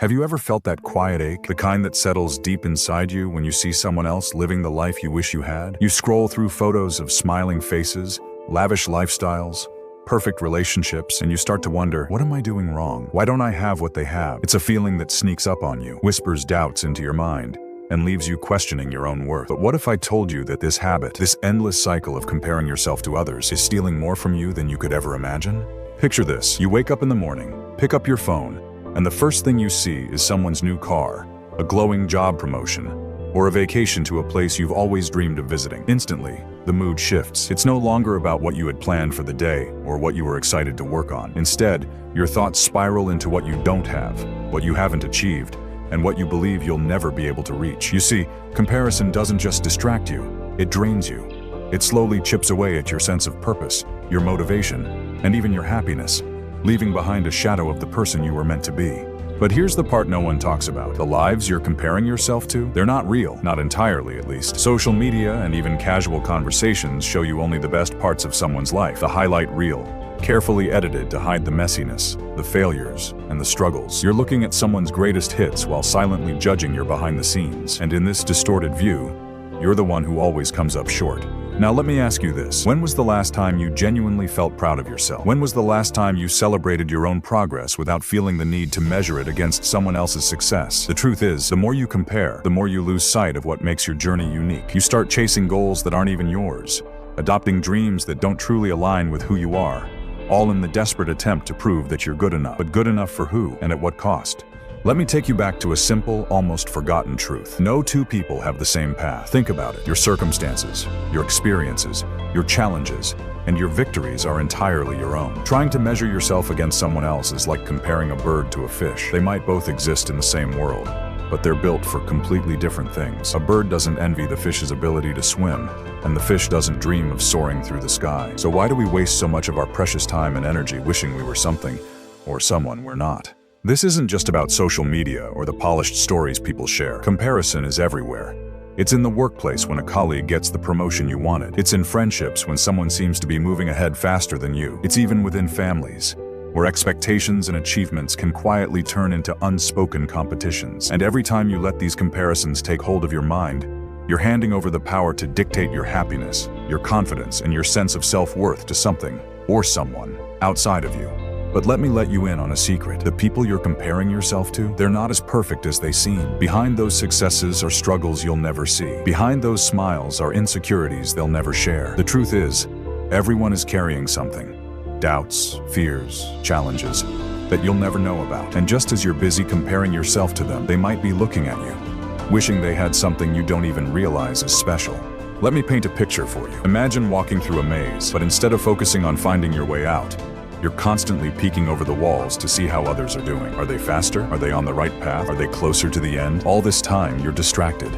Have you ever felt that quiet ache, the kind that settles deep inside you when you see someone else living the life you wish you had? You scroll through photos of smiling faces, lavish lifestyles, perfect relationships, and you start to wonder, what am I doing wrong? Why don't I have what they have? It's a feeling that sneaks up on you, whispers doubts into your mind, and leaves you questioning your own worth. But what if I told you that this habit, this endless cycle of comparing yourself to others, is stealing more from you than you could ever imagine? Picture this. You wake up in the morning, pick up your phone, and the first thing you see is someone's new car, a glowing job promotion, or a vacation to a place you've always dreamed of visiting. Instantly, the mood shifts. It's no longer about what you had planned for the day or what you were excited to work on. Instead, your thoughts spiral into what you don't have, what you haven't achieved, and what you believe you'll never be able to reach. You see, comparison doesn't just distract you, it drains you. It slowly chips away at your sense of purpose, your motivation, and even your happiness, leaving behind a shadow of the person you were meant to be. But here's the part no one talks about. The lives you're comparing yourself to, they're not real, not entirely at least. Social media and even casual conversations show you only the best parts of someone's life, the highlight reel, carefully edited to hide the messiness, the failures, and the struggles. You're looking at someone's greatest hits while silently judging your behind the scenes. And in this distorted view, you're the one who always comes up short. Now let me ask you this. When was the last time you genuinely felt proud of yourself? When was the last time you celebrated your own progress without feeling the need to measure it against someone else's success? The truth is, the more you compare, the more you lose sight of what makes your journey unique. You start chasing goals that aren't even yours, adopting dreams that don't truly align with who you are, all in the desperate attempt to prove that you're good enough. But good enough for who, and at what cost? Let me take you back to a simple, almost forgotten truth. No two people have the same path. Think about it. Your circumstances, your experiences, your challenges, and your victories are entirely your own. Trying to measure yourself against someone else is like comparing a bird to a fish. They might both exist in the same world, but they're built for completely different things. A bird doesn't envy the fish's ability to swim, and the fish doesn't dream of soaring through the sky. So why do we waste so much of our precious time and energy wishing we were something or someone we're not? This isn't just about social media or the polished stories people share. Comparison is everywhere. It's in the workplace when a colleague gets the promotion you wanted. It's in friendships when someone seems to be moving ahead faster than you. It's even within families, where expectations and achievements can quietly turn into unspoken competitions. And every time you let these comparisons take hold of your mind, you're handing over the power to dictate your happiness, your confidence, and your sense of self-worth to something or someone outside of you. But let me let you in on a secret. The people you're comparing yourself to, they're not as perfect as they seem. Behind those successes are struggles you'll never see. Behind those smiles are insecurities they'll never share. The truth is, everyone is carrying something. Doubts, fears, challenges that you'll never know about. And just as you're busy comparing yourself to them, they might be looking at you, wishing they had something you don't even realize is special. Let me paint a picture for you. Imagine walking through a maze, but instead of focusing on finding your way out, you're constantly peeking over the walls to see how others are doing. Are they faster? Are they on the right path? Are they closer to the end? All this time, you're distracted,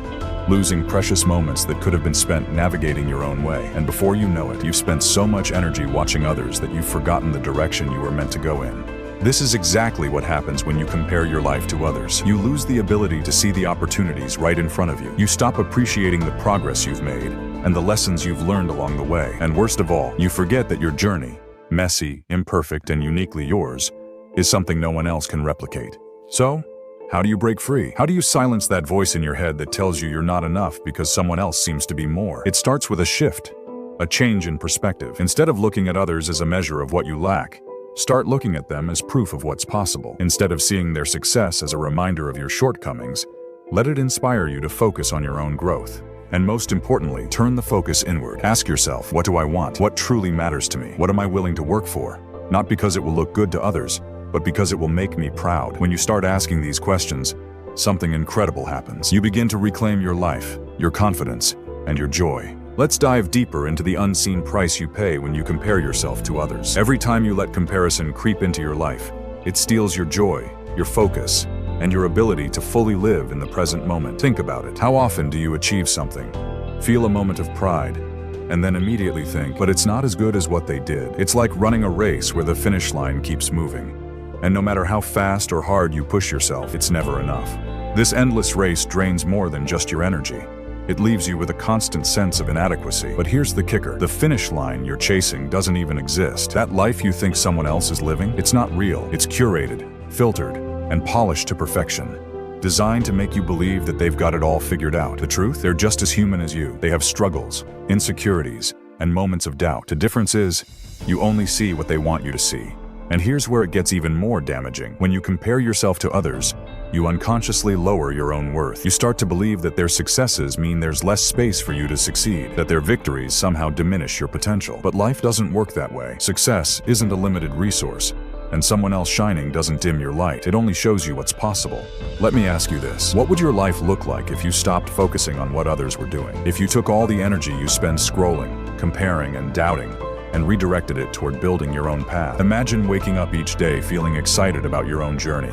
losing precious moments that could have been spent navigating your own way. And before you know it, you've spent so much energy watching others that you've forgotten the direction you were meant to go in. This is exactly what happens when you compare your life to others. You lose the ability to see the opportunities right in front of you. You stop appreciating the progress you've made and the lessons you've learned along the way. And worst of all, you forget that your journey, messy, imperfect, and uniquely yours, is something no one else can replicate. So, how do you break free? How do you silence that voice in your head that tells you you're not enough because someone else seems to be more? It starts with a shift, a change in perspective. Instead of looking at others as a measure of what you lack, start looking at them as proof of what's possible. Instead of seeing their success as a reminder of your shortcomings, let it inspire you to focus on your own growth. And most importantly, turn the focus inward. Ask yourself, what do I want? What truly matters to me? What am I willing to work for? Not because it will look good to others, but because it will make me proud. When you start asking these questions, something incredible happens. You begin to reclaim your life, your confidence, and your joy. Let's dive deeper into the unseen price you pay when you compare yourself to others. Every time you let comparison creep into your life, it steals your joy, your focus, and your ability to fully live in the present moment. Think about it. How often do you achieve something, feel a moment of pride, and then immediately think, but it's not as good as what they did? It's like running a race where the finish line keeps moving. And no matter how fast or hard you push yourself, it's never enough. This endless race drains more than just your energy. It leaves you with a constant sense of inadequacy. But here's the kicker. The finish line you're chasing doesn't even exist. That life you think someone else is living, it's not real. It's curated, filtered, and polished to perfection, designed to make you believe that they've got it all figured out. The truth? They're just as human as you. They have struggles, insecurities, and moments of doubt. The difference is, you only see what they want you to see. And here's where it gets even more damaging. When you compare yourself to others, you unconsciously lower your own worth. You start to believe that their successes mean there's less space for you to succeed, that their victories somehow diminish your potential. But life doesn't work that way. Success isn't a limited resource, and someone else shining doesn't dim your light. It only shows you what's possible. Let me ask you this. What would your life look like if you stopped focusing on what others were doing? If you took all the energy you spend scrolling, comparing, and doubting, and redirected it toward building your own path? Imagine waking up each day feeling excited about your own journey,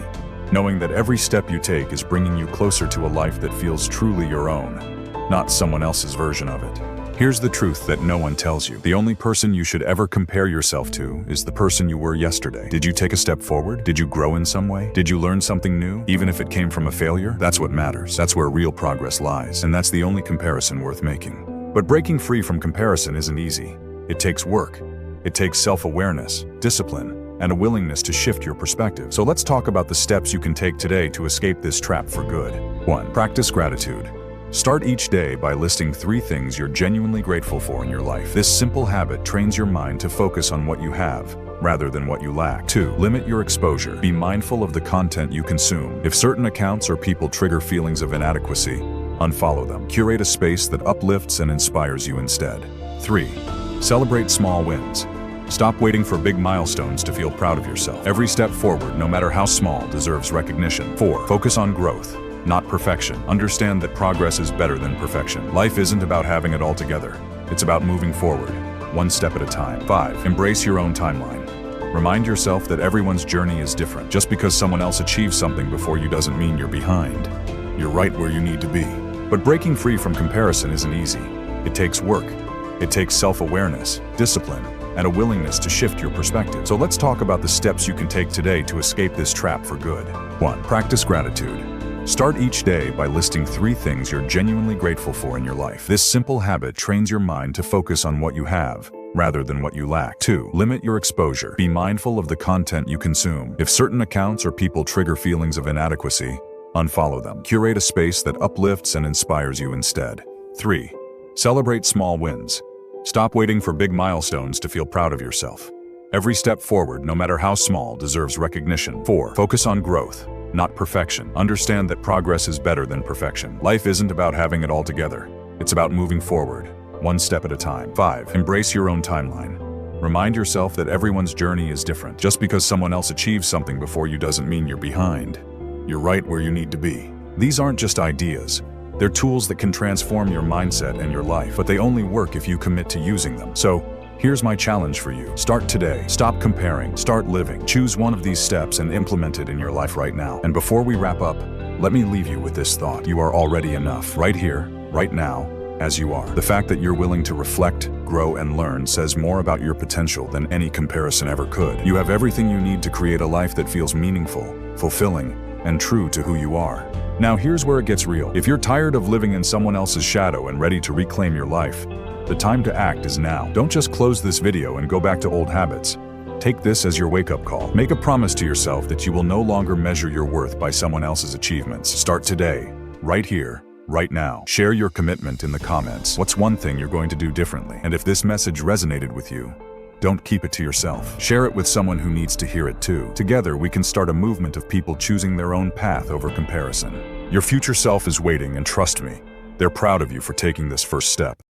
knowing that every step you take is bringing you closer to a life that feels truly your own, not someone else's version of it. Here's the truth that no one tells you. The only person you should ever compare yourself to is the person you were yesterday. Did you take a step forward? Did you grow in some way? Did you learn something new, even if it came from a failure? That's what matters. That's where real progress lies, and that's the only comparison worth making. But breaking free from comparison isn't easy. It takes work. It takes self-awareness, discipline, and a willingness to shift your perspective. So let's talk about the steps you can take today to escape this trap for good. 1. Practice gratitude. Start each day by listing 3 things you're genuinely grateful for in your life. This simple habit trains your mind to focus on what you have, rather than what you lack. 2. Limit your exposure. Be mindful of the content you consume. If certain accounts or people trigger feelings of inadequacy, unfollow them. Curate a space that uplifts and inspires you instead. 3. Celebrate small wins. Stop waiting for big milestones to feel proud of yourself. Every step forward, no matter how small, deserves recognition. 4. Focus on growth, not perfection. Understand that progress is better than perfection. Life isn't about having it all together. It's about moving forward, one step at a time. 5. Embrace your own timeline. Remind yourself that everyone's journey is different. Just because someone else achieves something before you doesn't mean you're behind. You're right where you need to be. But breaking free from comparison isn't easy. It takes work. It takes self-awareness, discipline, and a willingness to shift your perspective. So let's talk about the steps you can take today to escape this trap for good. 1. Practice gratitude. Start each day by listing 3 things you're genuinely grateful for in your life. This simple habit trains your mind to focus on what you have, rather than what you lack. 2. Limit your exposure. Be mindful of the content you consume. If certain accounts or people trigger feelings of inadequacy, unfollow them. Curate a space that uplifts and inspires you instead. 3. Celebrate small wins. Stop waiting for big milestones to feel proud of yourself. Every step forward, no matter how small, deserves recognition. 4. Focus on growth, not perfection. Understand that progress is better than perfection. Life isn't about having it all together. It's about moving forward, one step at a time. 5. Embrace your own timeline. Remind yourself that everyone's journey is different. Just because someone else achieves something before you doesn't mean you're behind. You're right where you need to be. These aren't just ideas. They're tools that can transform your mindset and your life, but they only work if you commit to using them. So, here's my challenge for you. Start today. Stop comparing. Start living. Choose one of these steps and implement it in your life right now. And before we wrap up, let me leave you with this thought. You are already enough, right here, right now, as you are. The fact that you're willing to reflect, grow, and learn says more about your potential than any comparison ever could. You have everything you need to create a life that feels meaningful, fulfilling, and true to who you are. Now here's where it gets real. If you're tired of living in someone else's shadow and ready to reclaim your life, the time to act is now. Don't just close this video and go back to old habits. Take this as your wake-up call. Make a promise to yourself that you will no longer measure your worth by someone else's achievements. Start today, right here, right now. Share your commitment in the comments. What's one thing you're going to do differently? And if this message resonated with you, don't keep it to yourself. Share it with someone who needs to hear it too. Together, we can start a movement of people choosing their own path over comparison. Your future self is waiting, and trust me, they're proud of you for taking this first step.